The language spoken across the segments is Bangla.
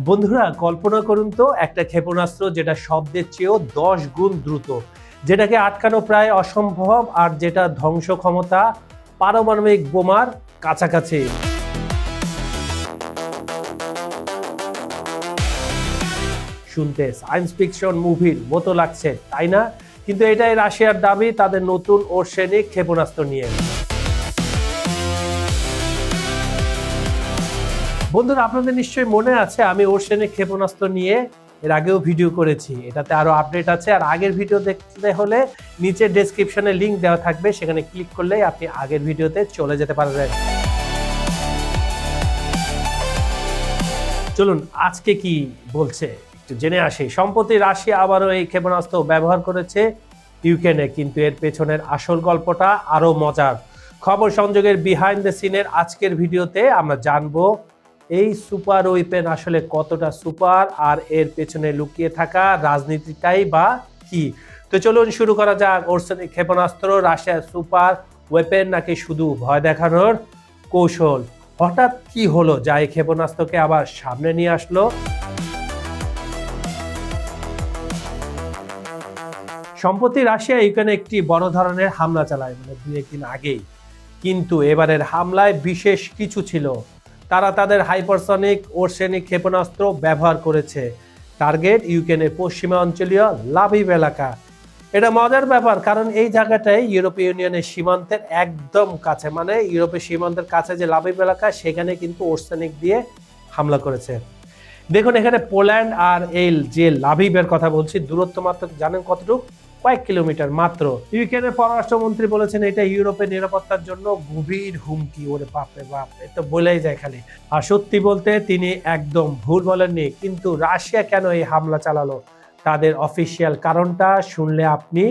বন্ধুরা কল্পনা করুন তো একটা ক্ষেপণাস্ত্র যেটা শব্দের চেয়েও 10 গুণ দ্রুত, যেটাকে আটকানো প্রায় অসম্ভব আর যেটা ধ্বংস ক্ষমতা পারমাণবিক বোমার কাছাকাছি। শুনতে সায়েন্স ফিকশন মুভির মতো লাগছে, তাই না? কিন্তু এটাই রাশিয়ার দাবি তাদের নতুন ওরসেনিক ক্ষেপণাস্ত্র নিয়ে। বন্ধুরা, আপনাদের নিশ্চয়ই মনে আছে আমি ওরসেনিক ক্ষেপণাস্ত্র নিয়ে এর আগেও ভিডিও করেছি। এটাতে আরো আপডেট আছে, আর আগের ভিডিও দেখতে হলে নিচে ডেসক্রিপশনে লিংক দেওয়া থাকবে, সেখানে ক্লিক করলেই আপনি আগের ভিডিওতে চলে যেতে পারবেন। চলুন আজকে কি বলছে একটু জেনে আসি। সম্প্রতি রাশিয়া আবারও এই ক্ষেপণাস্ত্র ব্যবহার করেছে ইউক্রেনে, কিন্তু এর পেছনের আসল গল্পটা আরো মজার। খবর সংযোগের বিহাইন্ড দ্য সিনের আজকের ভিডিওতে আমরা জানবো এই সুপার ওয়েপেন আসলে কতটা সুপার, আর এর পেছনে লুকিয়ে থাকা রাজনীতিটাই বা কি। তো চলুন শুরু করা যাক। ওরসেনিক ক্ষেপণাস্ত্র রাশিয়ার সুপার ওয়েপেন নাকি শুধু ভয় দেখানোর কৌশল? হঠাৎ কি হলো যা এই ক্ষেপণাস্ত্রকে আবার সামনে নিয়ে আসলো? সম্প্রতি রাশিয়া ইউক্রেনে একটি বড় ধরনের হামলা চালায়, মানে 2-1 দিন আগেই। কিন্তু এবারের হামলায় বিশেষ কিছু ছিল। তারা তাদের হাইপারসনিক ওরসেনিক ক্ষেপণাস্ত্র ব্যবহার করেছে। টার্গেট ইউক্রেনের পশ্চিমাঞ্চলীয় লাভিভ এলাকা। এটা মজার ব্যাপার, কারণ এই জায়গাটাই ইউরোপীয় ইউনিয়নের সীমান্তের একদম কাছে, মানে ইউরোপের সীমান্তের কাছে যে লাভিভ এলাকা, সেখানে কিন্তু ওরসেনিক দিয়ে হামলা করেছে। দেখুন এখানে পোল্যান্ড আর এই যে লাভিভের কথা বলছি, দূরত্ব মাত্র জানেন কতটুকু? কয়েক কিলোমিটার মাত্র। ইউক্রেনের পররাষ্ট্রমন্ত্রী বলেছেন এটা ইউরোপের নিরাপত্তার জন্য গভীর হুমকি। ওরে বাপরে বাপ, এটা বলেই যায় খালি। আর সত্যি বলতে তিনি একদম ভুল বলেননি। কিন্তু রাশিয়া কেন এই হামলা চালালো, তাদের অফিসিয়াল কারণটা শুনলে আপনি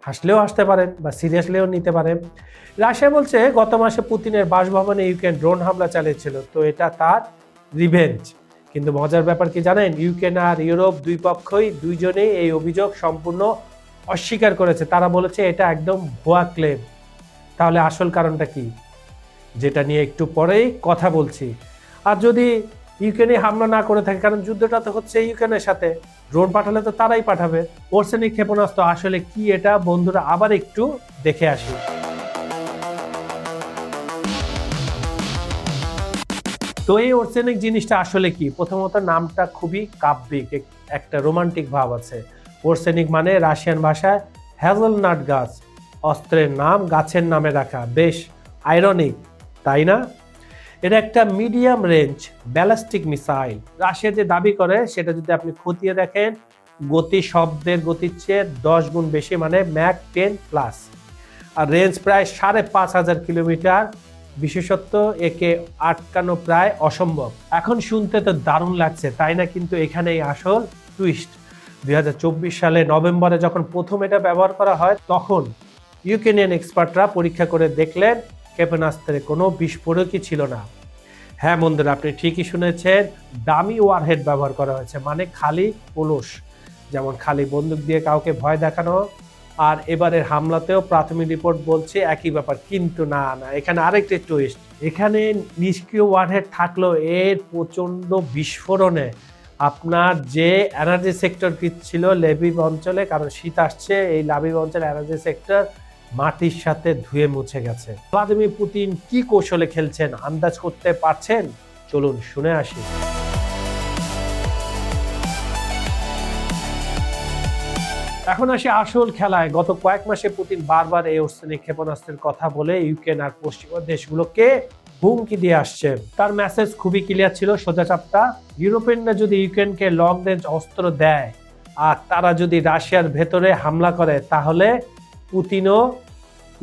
হাসলেও হাসতে পারেন বা সিরিয়াসলিও নিতে পারেন। রাশিয়া বলছে গত মাসে পুতিনের বাসভবনে ইউক্রেন ড্রোন হামলা চালিয়েছিল, তো এটা তার রিভেঞ্জ। কিন্তু মজার ব্যাপার কি জানেন, ইউক্রেন আর ইউরোপ দুইজনেই এই অভিযোগ সম্পূর্ণ অস্বীকার করেছে। তারা বলেছে এটা একদম ভুয়া ক্লেম। তাহলে আসল কারণটা কি, যেটা নিয়ে একটু পরেই কথা বলছি। আর যদি ইউক্রেনে হামলা না করে থাকে, কারণ যুদ্ধটা তো হচ্ছে ইউক্রেনের সাথে, ড্রোন পাঠালে তো তারাই পাঠাবে। ওরসেনিক ক্ষেপণাস্ত্র আসলে কি এটা বন্ধুরা আবার একটু দেখে আসি। তো এই ওরসেনিক জিনিসটা আসলে কি? প্রথমত নামটা খুবই কাব্যিক, একটা রোমান্টিক ভাব আছে। ওরসেনিক মানে রাশিয়ান ভাষায় হ্যাজেলনাট গাছ। অস্ত্রের নাম গাছের নামে রাখা, বেশ আইরনিক, তাই না? এটা একটা medium range ballistic missile. Russia যে দাবি করে সেটা যদি আপনি খতিয়ে দেখেন, গতি শব্দের গতির চেয়ে 10 গুণ বেশি, মানে ম্যাক 10+। আর রেঞ্জ প্রায় 5,500 কিলোমিটার। বিশেষত্ব একে আটকানো প্রায় অসম্ভব। এখন শুনতে তো দারুণ লাগছে, তাই না? কিন্তু এখানেই আসল টুইস্ট। 2024 সালে নভেম্বরে যখন প্রথম এটা ব্যবহার করা হয়, তখন ইউক্রেনিয়ান এক্সপার্টরা পরীক্ষা করে দেখলেন ক্ষেপণাস্ত্রে কোনো বিস্ফোরকই ছিল না। হ্যাঁ বন্ধুরা, আপনি ঠিকই শুনেছেন, দামি ওয়ারহেড ব্যবহার করা হয়েছে, মানে খালি কলস, যেমন খালি বন্দুক দিয়ে কাউকে ভয় দেখানো। আর এবারের হামলাতেও প্রাথমিক রিপোর্ট বলছে একই ব্যাপার। কিন্তু না, এখানে আরেকটা টুইস্ট। এখানে নিষ্ক্রিয় ওয়ারহেড থাকলেও এর প্রচন্ড বিস্ফোরণে আপনার যে এনার্জি সেক্টর ছিল লাভিভ অঞ্চলে, কারণ শীত আসছে, এই লাভিভ অঞ্চলে এনার্জি সেক্টর মাটির সাথে ধুয়ে মুছে গেছে। ভ্লাদিমির পুতিন কি কৌশলে খেলছেন আন্দাজ করতে পারছেন? চলুন শুনে আসি। এখন আসি আসল খেলায়। গত কয়েক মাসে পুতিন বারবার এই ওরসেনিক ক্ষেপণাস্ত্রের কথা বলে ইউক্রেন আর পশ্চিমা দেশগুলোকে হুমকি দিয়ে আসছেন। তার মেসেজ খুবই ক্লিয়ার ছিল, সোজাচাপটা। ইউরোপিয়ানরা যদি ইউক্রেনকে লং রেঞ্জ অস্ত্র দেয় আর তারা যদি রাশিয়ার ভেতরে হামলা করে, তাহলে পুতিনও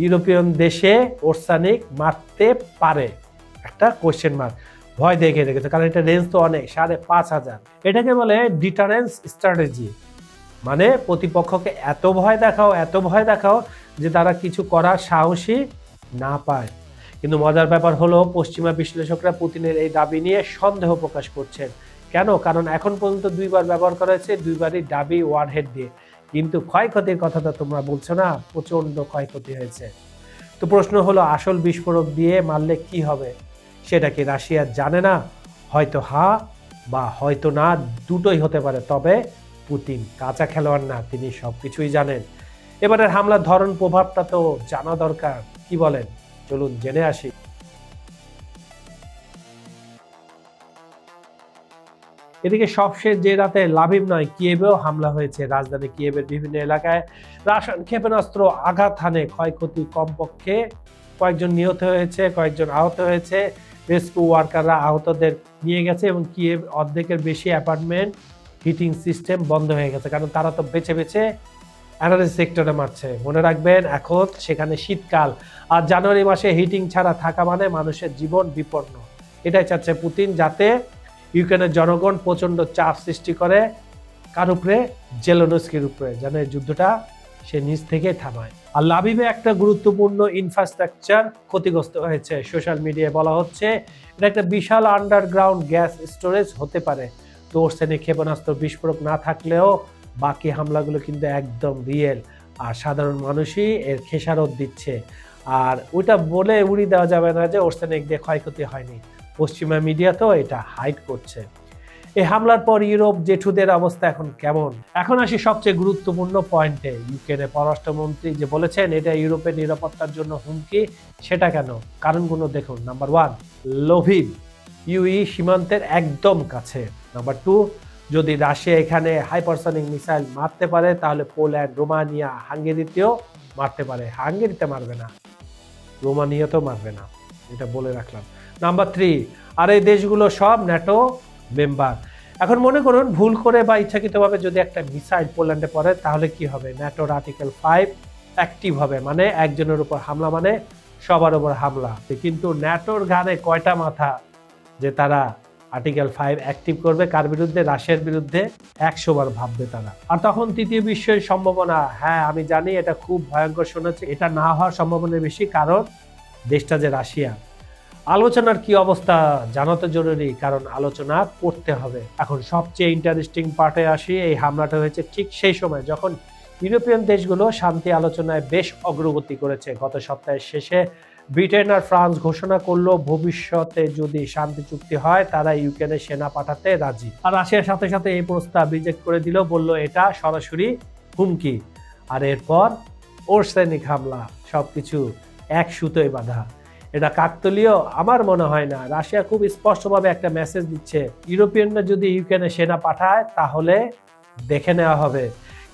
ইউরোপিয়ান দেশে ওরসেনিক মারতে পারে। একটা কোশ্চেন মার্ক, ভয় দেখে রেখেছে, কারণ এটা রেঞ্জ তো অনেক, 5,500। এটাকে বলে ডিটারেন্স স্ট্র্যাটেজি, মানে প্রতিপক্ষকে এত ভয় দেখাও যে তারা কিছু করার সাহসী না পায়। কিন্তু মজার ব্যাপার হলো, পশ্চিমা বিশ্লেষকরা পুতিনের এই দাবি নিয়ে সন্দেহ প্রকাশ করছেন। কেন? কারণ এখন পর্যন্ত 2বার ব্যবহার করা হয়েছে, 2বারই দাবি ওয়ারহেড দিয়ে। কিন্তু ক্ষয়ক্ষতির কথাটা তোমরা বলছো না, প্রচন্ড ক্ষয়ক্ষতি হয়েছে। তো প্রশ্ন হলো, আসল বিস্ফোরক দিয়ে মারলে কি হবে? সেটা কি রাশিয়া জানে না? হয়তো হ্যাঁ, বা হয়তো না, দুটোই হতে পারে। তবে পুতিন কাঁচা খেলোয়াড় না, তিনি সবকিছুই জানেন। এবারের হামলার ধরন প্রভাবটা তো জানা দরকার, কি বলেন? চলুন জেনে আসি। এদিকে সবশেষ যে রাতে লাভিভ নয় কিয়েভেও হামলা হয়েছে। রাজধানী কিয়েভের বিভিন্ন এলাকায় রাশিয়ান ক্ষেপণাস্ত্র আঘাত হানে, ক্ষয়ক্ষতি কমপক্ষে কয়েকজন নিহত হয়েছে, কয়েকজন আহত হয়েছে। রেস্কিউ ওয়ার্কাররা আহতদের নিয়ে গেছে এবং কিয়েভ অর্ধেকের বেশি অ্যাপার্টমেন্ট হিটিং সিস্টেম বন্ধ হয়ে গেছে, কারণ তারা তো বেছে বেছে এনার্জি সেক্টরে মারছে। মনে রাখবেন এখন সেখানে শীতকাল, আর জানুয়ারি মাসে হিটিং ছাড়া থাকা মানে মানুষের জীবন বিপন্ন। এটাই চাচ্ছে পুতিন, যাতে ইউক্রেনের জনগণ প্রচন্ড চাপ সৃষ্টি করে কার উপরে? জেলেনস্কির উপরে, যেন এই যুদ্ধটা সে নিজ থেকে থামায়। আর লাভিভে একটা গুরুত্বপূর্ণ ইনফ্রাস্ট্রাকচার ক্ষতিগ্রস্ত হয়েছে। সোশ্যাল মিডিয়ায় বলা হচ্ছে এটা একটা বিশাল আন্ডারগ্রাউন্ড গ্যাস স্টোরেজ হতে পারে। তো ওর শ্রেণী ক্ষেপণাস্ত্র বিস্ফোরক না থাকলেও বাকি হামলাগুলো কিন্তু একদম রিয়েল, আর সাধারণ মানুষই এর খেসারত দিচ্ছে। আর ওইটা বলে উড়িয়ে দেওয়া যাবে না যে ওর শ্রেণী দিয়ে ক্ষয়ক্ষতি হয়নি। পশ্চিমা মিডিয়া তো এটা হাইড করছে। এই হামলার পর ইউরোপ জেঠুদের অবস্থা এখন কেমন? এখন আসি সবচেয়ে গুরুত্বপূর্ণ পয়েন্টে। ইউক্রেনের পররাষ্ট্রমন্ত্রী যে বলেছেন এটা ইউরোপের নিরাপত্তার জন্য হুমকি, সেটা কেন? কারণগুলো দেখুন। নাম্বার 1, লভিভ ইউই সীমান্তের একদম কাছে। নাম্বার 2, যদি রাশিয়া এখানে হাইপারসনিক মিসাইল মারতে পারে তাহলে পোল্যান্ড, রোমানিয়া, হাঙ্গেরিতেও মারতে পারে। হাঙ্গেরিতে মারবে না, রোমানিয়াতেও মারবে না, এটা বলে রাখলাম। নাম্বার 3, আর এই দেশগুলো সব ন্যাটো মেম্বার। এখন মনে করুন ভুল করে বা ইচ্ছাকৃতভাবে যদি একটা মিসাইল পোল্যান্ডে পড়ে তাহলে কি হবে? ন্যাটোর আর্টিকেল 5 অ্যাক্টিভ হবে, মানে একজনের উপর হামলা মানে সবার উপর হামলা। কিন্তু ন্যাটোর ঘাড়ে কয়টা মাথা যে তারা আর্টিকেল 5 অ্যাক্টিভ করবে? কার বিরুদ্ধে? রাশিয়ার বিরুদ্ধে 100 বার ভাববে তারা। আর তখন তৃতীয় বিশ্বের সম্ভাবনা, হ্যাঁ আমি জানি এটা খুব ভয়ঙ্কর শোনাচ্ছে, এটা না হওয়ার সম্ভাবনা বেশি, কারণ দেশটা যে রাশিয়া। আলোচনার কি অবস্থা জানা তো জরুরি, কারণ আলোচনা করতে হবে। এখন সবচেয়ে ইন্টারেস্টিং পার্টে আসি। এই হামলাটা হয়েছে ঠিক সেই সময় যখন ইউরোপিয়ান দেশগুলো শান্তি আলোচনায় বেশ অগ্রগতি করেছে। গত সপ্তাহের শেষে ব্রিটেন আর ফ্রান্স ঘোষণা করলো ভবিষ্যতে যদি শান্তি চুক্তি হয় তারা ইউক্রেনে সেনা পাঠাতে রাজি। আর রাশিয়ার সাথে সাথে এই প্রস্তাব রিজেক্ট করে দিল, বলল এটা সরাসরি হুমকি। আর এরপর ওর সৈনিক হামলা, সবকিছু এক সুতোয় বাঁধা। এটা কাকতালীয়? আমার মনে হয় না। রাশিয়া খুব স্পষ্টভাবে একটা মেসেজ দিচ্ছে, ইউরোপিয়ানরা যদি ইউক্রেনে সেনা পাঠায় তাহলে দেখে নেওয়া হবে।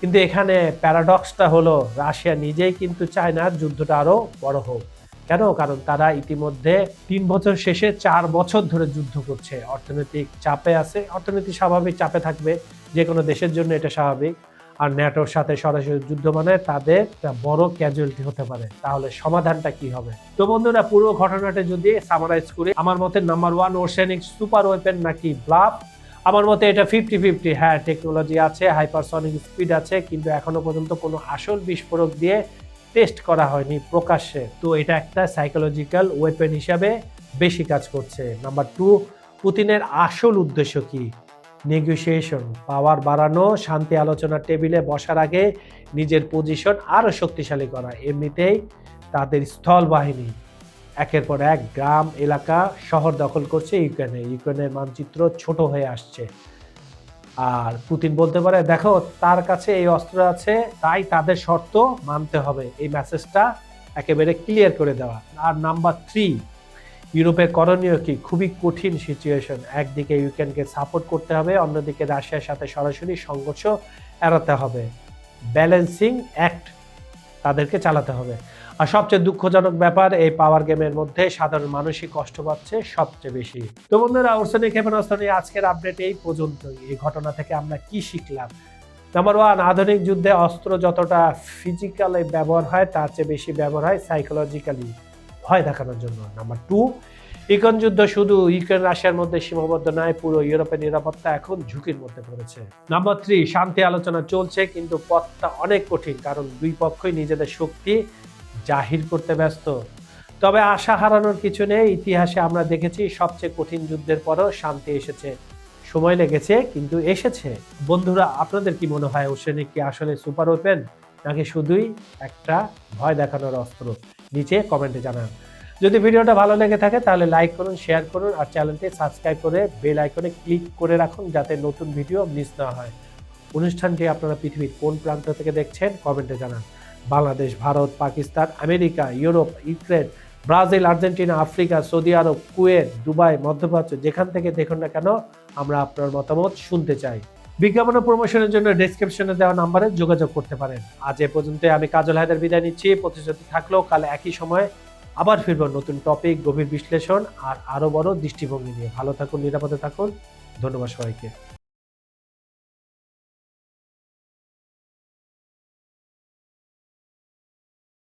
কিন্তু এখানে প্যারাডক্সটা হলো রাশিয়া নিজেই কিন্তু চায় না যুদ্ধটা আরো বড় হোক। কেন? কারণ তারা ইতিমধ্যে 3 বছর শেষে 4 বছর ধরে যুদ্ধ করছে, অর্থনৈতিক চাপে আছে। অর্থনীতি স্বাভাবিক চাপে থাকবে, যে কোনো দেশের জন্য এটা স্বাভাবিক। আর ন্যাটোর সাথে সরাসরি যুদ্ধ মানে তাদের বড় ক্যাজুয়ালিটি হতে পারে। তাহলে সমাধানটা কি হবে? তো বন্ধুরা, পুরো ঘটনাটা যদি সামারাইজ করি, আমার মতে নাম্বার 1, ওশেনিক সুপার ওয়েপেন নাকি ব্লাফ? আমার মতে এটা 50-50। হ্যাঁ, টেকনোলজি আছে, হাইপারসনিক স্পিড আছে, কিন্তু এখনো পর্যন্ত কোনো আসল বিস্ফোরক দিয়ে টেস্ট করা হয়নি প্রকাশ্যে। তো এটা একটা সাইকোলজিক্যাল ওয়েপেন হিসাবে বেশি কাজ করছে। নাম্বার 2, পুতিনের আসল উদ্দেশ্য কি? নেগোসিয়েশন, পাওয়ার বাড়ানো, শান্তি আলোচনার টেবিলে বসার আগে নিজের পজিশন আরো শক্তিশালী করা। এমনিতেই তাদের স্থল বাহিনী একের পর এক গ্রাম, এলাকা, শহর দখল করছে ইউক্রেনে। ইউক্রেনের মানচিত্র ছোট হয়ে আসছে। আর পুতিন বলতে পারে দেখো তার কাছে এই অস্ত্র আছে, তাই তাদের শর্ত মানতে হবে। এই মেসেজটা একেবারে ক্লিয়ার করে দেওয়া। আর নাম্বার 3, ইউরোপের করণীয় কি? খুবই কঠিন সিচুয়েশন। একদিকে ইউক্রেনকে সাপোর্ট করতে হবে, অন্যদিকে রাশিয়ার সাথে সরাসরি সংঘর্ষ এড়াতে হবে। ব্যালেন্সিং অ্যাক্ট তাদেরকে চালাতে হবে। আর সবচেয়ে দুঃখজনক ব্যাপার, এই পাওয়ার গেমের মধ্যে সাধারণ মানুষই কষ্ট পাচ্ছে সবচেয়ে বেশি। তো বন্ধুরা, ওরসেনিক ক্ষেপণাস্ত্র নিয়ে আজকের আপডেট এই পর্যন্তই। এই ঘটনা থেকে আমরা কি শিখলাম? নাম্বার 1, আধুনিক যুদ্ধে অস্ত্র যতটা ফিজিক্যালি ব্যবহার হয় তার চেয়ে বেশি ব্যবহার হয় সাইকোলজিক্যালি, ভয় দেখানোর জন্য। নাম্বার 2, ইউক্রেন যুদ্ধ শুধু ইউক্রেন রাশিয়ার মধ্যে সীমাবদ্ধ নয়, পুরো ইউরোপের নিরাপত্তা এখন ঝুঁকির মধ্যে পড়েছে। নাম্বার 3, শান্তি আলোচনা চলছে, কিন্তু পথটা অনেক কঠিন, কারণ দুই পক্ষই নিজেদের শক্তি জাহির করতে ব্যস্ত। তবে আশা হারানোর কিছু নেই। ইতিহাসে আমরা দেখেছি সবচেয়ে কঠিন যুদ্ধের পরও শান্তি এসেছে। সময় লেগেছে, কিন্তু এসেছে। বন্ধুরা, আপনাদের কি মনে হয় ওশেনিক কি আসলে সুপার ওয়েপেন নাকি শুধুই একটা ভয় দেখানোর অস্ত্র? নিচে কমেন্টে জানান। যদি ভিডিওটা ভালো লেগে থাকে তাহলে লাইক করুন, শেয়ার করুন আর চ্যানেলটি সাবস্ক্রাইব করে বেল আইকনে ক্লিক করে রাখুন যাতে নতুন ভিডিও মিস না হয়। অনুষ্ঠানটি আপনারা পৃথিবীর কোন প্রান্ত থেকে দেখছেন কমেন্টে জানান। Bangladesh, Bharat, Pakistan, America, Europe, Ukraine, Brazil, Argentina, Africa, Saudi Arab, Kuwait, Dubai, মধ্যপ্রাচ্য, যেখান থেকে দেখুন না কেন আমরা আপনার মতামত শুনতে চাই। বিজ্ঞাপন ও প্রমোশনের জন্য ডেসক্রিপশনে দেওয়া নাম্বারে যোগাযোগ করতে পারেন। আজ এ পর্যন্ত আমি কাজল হায়দার বিদায় নিচ্ছি। প্রতিশ্রুতি থাকলেও কাল একই সময় আবার ফিরব নতুন টপিক, গভীর বিশ্লেষণ আর আরো বড় দৃষ্টিভঙ্গি নিয়ে। ভালো থাকুন, নিরাপদে থাকুন। ধন্যবাদ সবাইকে।